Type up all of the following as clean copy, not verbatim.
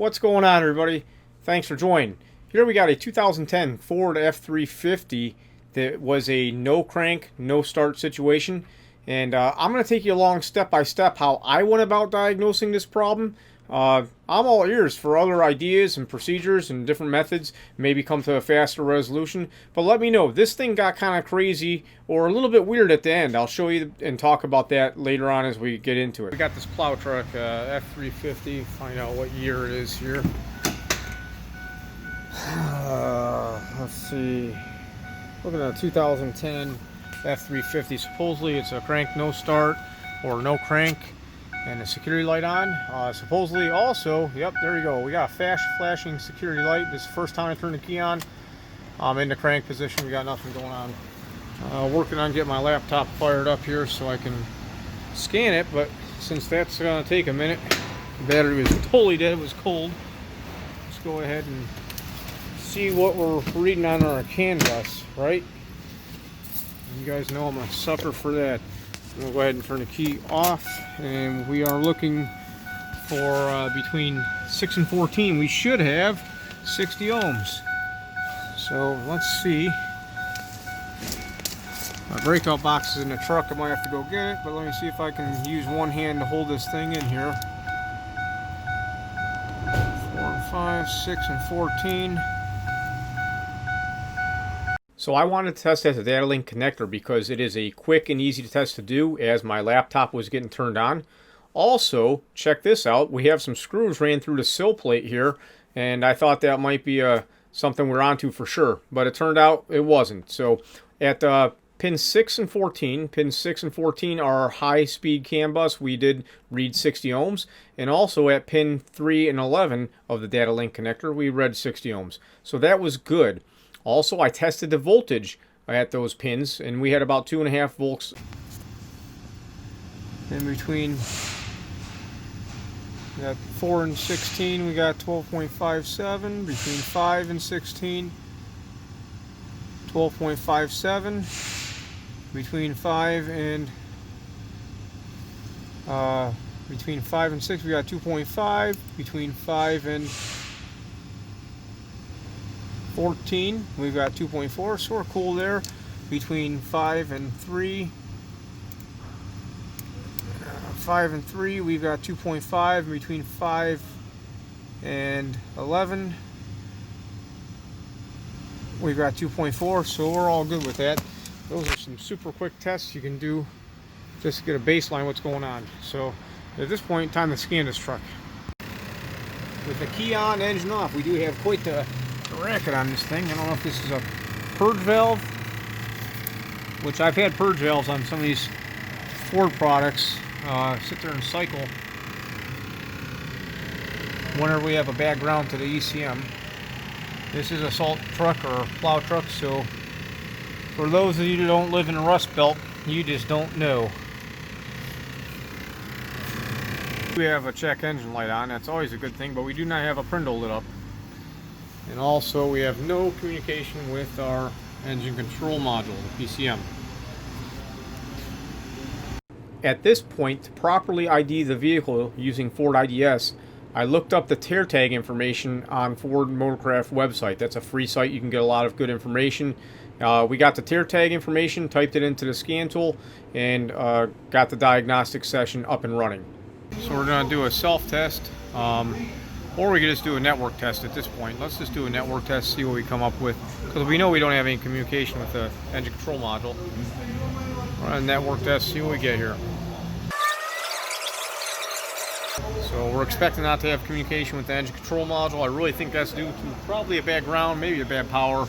What's going on, everybody? Thanks for joining. Here we got a 2010 Ford F350 that was a no crank, no start situation. And I'm going to take you along step by step how I went about diagnosing this problem. I'm all ears for other ideas and procedures and different methods, maybe come to a faster resolution. But let me know, this thing got kind of crazy or a little bit weird at the end. I'll show you and talk about that later on as we get into it. We got this plow truck, F350, find out what year it is here. Let's see, looking at a 2010 F350. Supposedly it's a crank no start or no crank and a security light on. Supposedly also, yep, there you go, we got a flashing security light. This is the first time I turn the key on. I'm in the crank position, we got nothing going on. Working on getting my laptop fired up here so I can scan it, but since that's going to take a minute, the battery was totally dead, it was cold. Let's go ahead and see what we're reading on our CAN bus, right? You guys know I'm a sucker for that. I'm going to go ahead and turn the key off, and we are looking for between 6 and 14. We should have 60 ohms. So let's see. My breakout box is in the truck. I might have to go get it, but let me see if I can use one hand to hold this thing in here. 4 and 5, 6 and 14. So I wanted to test as a data link connector because it is a quick and easy to test to do as my laptop was getting turned on. Also, check this out. We have some screws ran through the sill plate here, and I thought that might be something we're onto for sure, but it turned out it wasn't. So at pins 6 and 14 are our high-speed CAN bus. We did read 60 ohms, and also at pin 3 and 11 of the data link connector, we read 60 ohms. So that was good. Also, I tested the voltage at those pins, and we had about 2.5 volts. In between, we got 4 and 16, we got 12.57. Between 5 and 16, 12.57. Between 5 and 6, we got 2.5. Between 5 and 14, we've got 2.4, so we're cool there. Between 5 and 3, we've got 2.5. Between 5 and 11, we've got 2.4, so we're all good with that. Those are some super quick tests you can do just to get a baseline what's going on. So at this point, time to scan this truck. With the key on, engine off, we do have quite the racket on this thing. I don't know if this is a purge valve, which I've had purge valves on some of these Ford products. Sit there and cycle whenever we have a bad ground to the ECM. This is a salt truck or a plow truck, so for those of you who don't live in the Rust Belt, you just don't know. We have a check engine light on. That's always a good thing, but we do not have a Prindle lit up. And also we have no communication with our engine control module, the PCM. At this point, to properly ID the vehicle using Ford IDS, I looked up the tear tag information on Ford Motorcraft website. That's a free site. You can get a lot of good information. We got the tear tag information, typed it into the scan tool, and got the diagnostic session up and running. So we're going to do a self-test. Or we could just do a network test at this point. Let's just do a network test, see what we come up with. Because we know we don't have any communication with the engine control module. Run a network test, see what we get here. So we're expecting not to have communication with the engine control module. I really think that's due to probably a bad ground, maybe a bad power.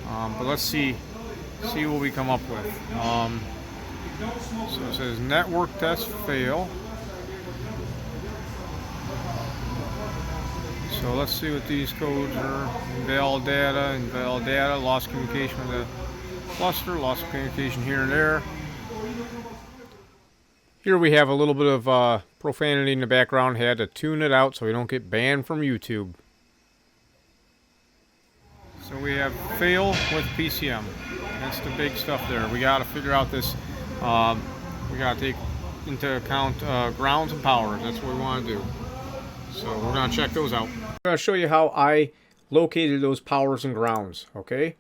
But let's see what we come up with. So it says network test fail. So let's see what these codes are. Invalid data, lost communication with the cluster, lost communication here and there. Here we have a little bit of profanity in the background. Had to tune it out so we don't get banned from YouTube. So we have fail with PCM. That's the big stuff there. We got to figure out this. We got to take into account grounds and power. That's what we want to do. So we're going to check those out. I'm going to show you how I located those powers and grounds, okay?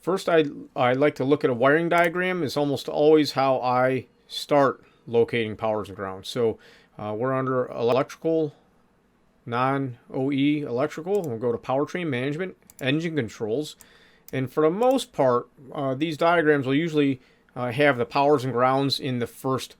First, I like to look at a wiring diagram. It's almost always how I start locating powers and grounds. So we're under electrical, non-OE electrical. We'll go to powertrain management, engine controls. And for the most part, these diagrams will usually have the powers and grounds in the first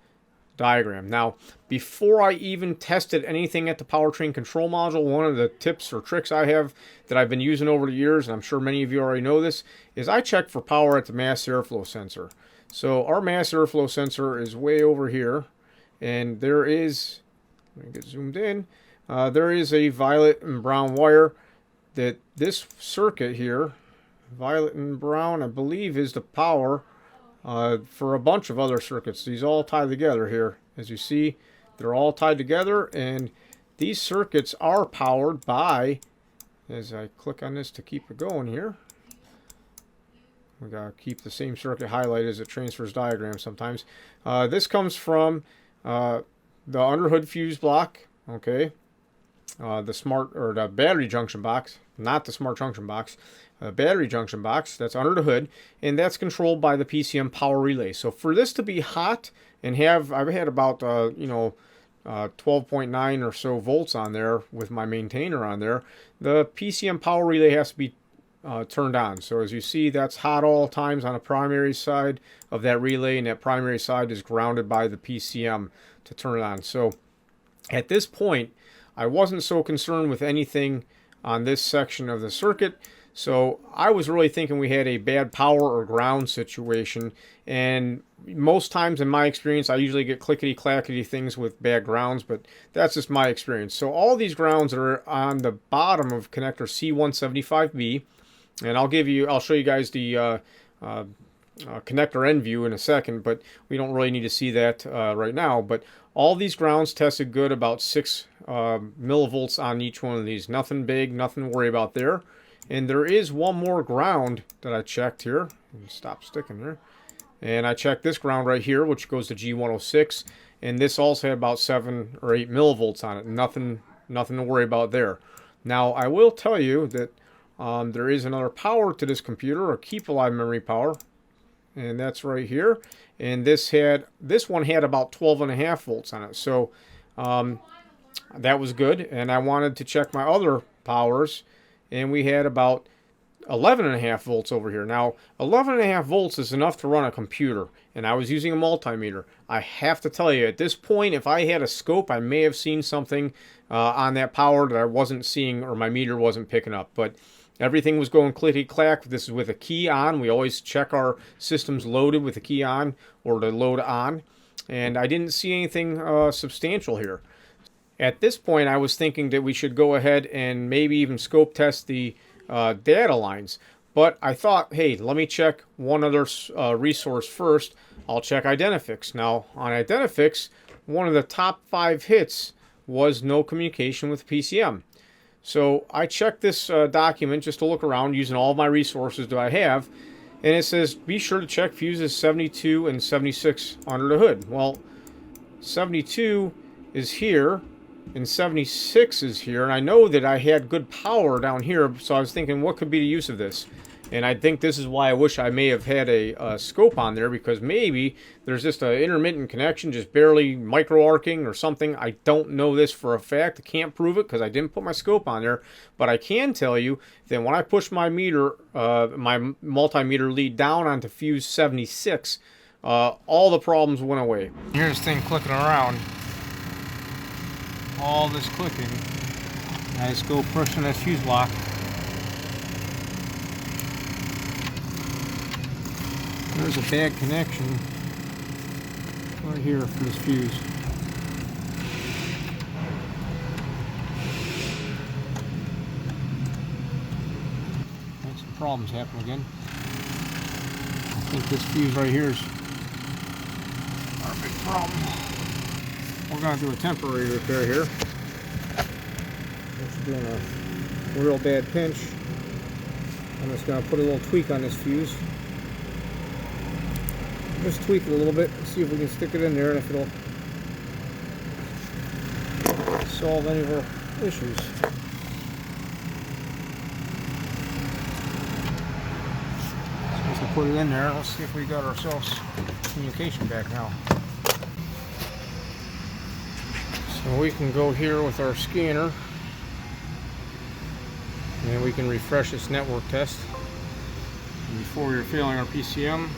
diagram. Now, before I even tested anything at the powertrain control module, one of the tips or tricks I have that I've been using over the years, and I'm sure many of you already know this, is I check for power at the mass airflow sensor. So our mass airflow sensor is way over here, and there is, let me get zoomed in, there is a violet and brown wire that this circuit here, violet and brown, I believe is the power for a bunch of other circuits. These all tie together here. As you see, they're all tied together, and these circuits are powered by, as I click on this to keep it going here, we gotta keep the same circuit highlighted as it transfers diagrams sometimes. This comes from the underhood fuse block, okay, the smart, or the battery junction box, not the smart junction box, battery junction box that's under the hood, and that's controlled by the PCM power relay. So for this to be hot and have, I've had about 12.9 or so volts on there with my maintainer on there, the PCM power relay has to be turned on. So as you see, that's hot all times on the primary side of that relay, and that primary side is grounded by the PCM to turn it on. So at this point, I wasn't so concerned with anything on this section of the circuit. So I was really thinking we had a bad power or ground situation, and most times in my experience I usually get clickety-clackety things with bad grounds, but that's just my experience. So all these grounds are on the bottom of connector C175B, and I'll show you guys the connector end view in a second, but we don't really need to see that right now. But all these grounds tested good, about 6 millivolts on each one of these. Nothing big, nothing to worry about there. And there is one more ground that I checked here. Stop sticking there. And I checked this ground right here, which goes to G106. And this also had about 7 or 8 millivolts on it. Nothing to worry about there. Now, I will tell you that there is another power to this computer, a keep alive memory power. And that's right here. And this one had about 12.5 volts on it. So that was good. And I wanted to check my other powers, and we had about 11.5 volts over here. Now, 11.5 volts is enough to run a computer, and I was using a multimeter. I have to tell you, at this point, if I had a scope, I may have seen something on that power that I wasn't seeing, or my meter wasn't picking up. But everything was going clickety-clack. This is with a key on. We always check our systems loaded with the key on, or the load on. And I didn't see anything substantial here. At this point, I was thinking that we should go ahead and maybe even scope test the data lines. But I thought, hey, let me check one other resource first. I'll check Identifix. Now, on Identifix, one of the top 5 hits was no communication with PCM. So I checked this document just to look around using all of my resources that I have. And it says, be sure to check fuses 72 and 76 under the hood. Well, 72 is here, and 76 is here, and I know that I had good power down here, so I was thinking, what could be the use of this? And I think this is why I wish I may have had a scope on there, because maybe there's just an intermittent connection, just barely micro-arcing or something. I don't know this for a fact. I can't prove it because I didn't put my scope on there, but I can tell you that when I push my meter, my multimeter lead down onto fuse 76, all the problems went away. Here's this thing clicking around. All this clicking. I just go pushing this fuse block. There's a bad connection right here for this fuse. That's some problems happening again. I think this fuse right here is our big problem. We're going to do a temporary repair here. Just doing a real bad pinch. I'm just going to put a little tweak on this fuse. Just tweak it a little bit, see if we can stick it in there, and if it'll solve any of our issues. So we put it in there. Let's see if we got ourselves communication back now. So we can go here with our scanner and we can refresh this network test. And before we're failing our PCM.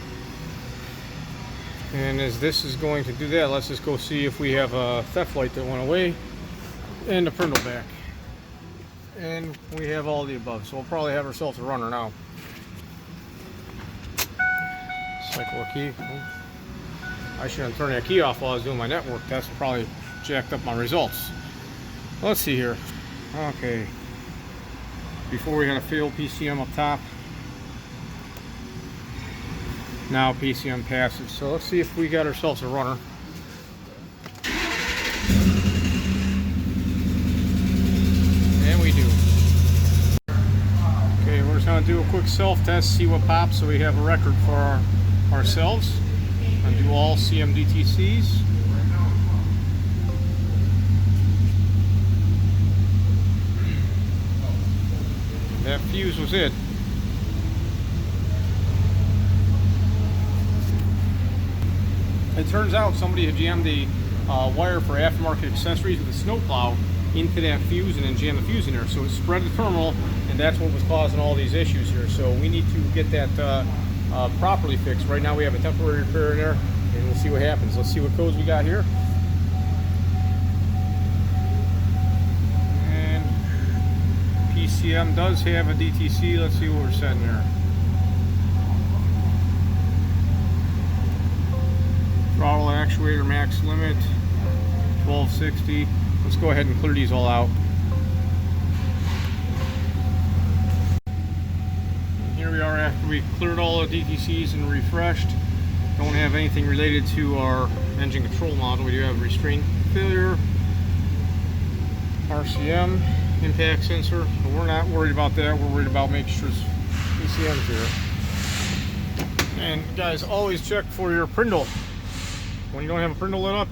And as this is going to do that, let's just go see if we have a theft light that went away and the prindle back. And we have all the above, so we'll probably have ourselves a runner now. Cycle a key. I shouldn't turn that key off while I was doing my network test. Probably jacked up my results. Let's see here. Okay. Before we had a failed PCM up top. Now PCM passes. So let's see if we got ourselves a runner. And we do. Okay, we're just going to do a quick self-test, see what pops, so we have a record for ourselves. I'm going to do all CMDTCs. That fuse was it. It turns out somebody had jammed the wire for aftermarket accessories with a snowplow into that fuse and then jammed the fuse in there. So it spread the terminal, and that's what was causing all these issues here. So we need to get that properly fixed. Right now we have a temporary repair in there, and we'll see what happens. Let's see what codes we got here. And PCM does have a DTC. Let's see what we're setting there. Throttle actuator max limit 1260. Let's go ahead and clear these all out. And here we are after we cleared all the DTCs and refreshed. Don't have anything related to our engine control module. We do have restraint failure, RCM, impact sensor, but we're not worried about that. We're worried about making sure PCM's here. And guys, always check for your prindle. When you don't have a prindle lit up,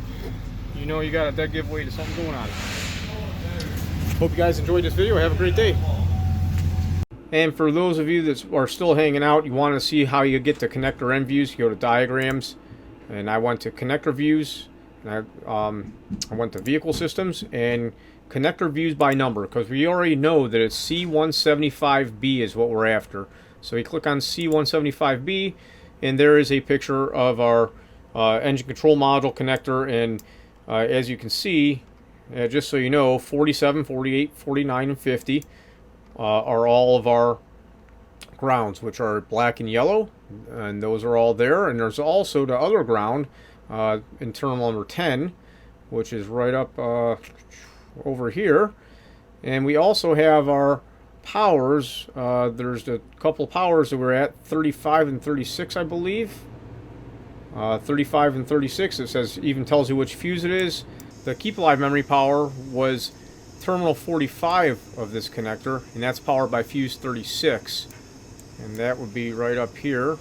you know you got a dead giveaway to something going on. Hope you guys enjoyed this video. Have a great day. And for those of you that are still hanging out, you want to see how you get to connector end views, you go to diagrams, and I went to connector views, and I went to vehicle systems and connector views by number, because we already know that it's C175B is what we're after. So you click on C175B, and there is a picture of our engine control module connector, and as you can see, just so you know, 47, 48, 49, and 50 are all of our grounds, which are black and yellow, and those are all there. And there's also the other ground in terminal number 10, which is right up over here. And we also have our powers. There's a couple of powers that we're at, 35 and 36, I believe. 35 and 36, it says, even tells you which fuse it is. The keep alive memory power was terminal 45 of this connector, and that's powered by fuse 36, and that would be right up here,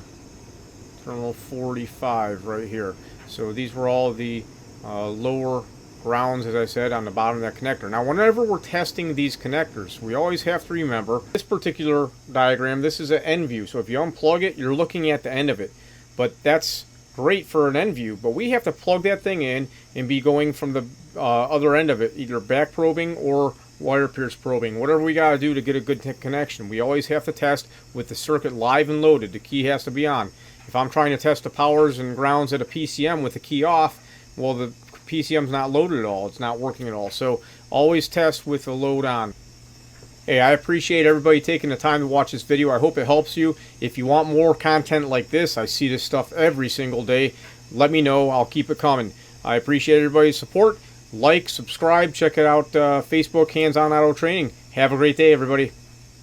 terminal 45 right here. So these were all the lower grounds, as I said, on the bottom of that connector. Now whenever we're testing these connectors, we always have to remember this particular diagram. This is an end view, so if you unplug it, you're looking at the end of it, but that's great for an end view, but we have to plug that thing in and be going from the other end of it, either back probing or wire pierce probing, whatever we got to do to get a good connection. We always have to test with the circuit live and loaded. The key has to be on. If I'm trying to test the powers and grounds at a PCM with the key off, well, the PCM's not loaded at all. It's not working at all. So always test with the load on. Hey, I appreciate everybody taking the time to watch this video. I hope it helps you. If you want more content like this, I see this stuff every single day. Let me know. I'll keep it coming. I appreciate everybody's support. Like, subscribe, check it out, Facebook, Hands-On Auto Training. Have a great day, everybody.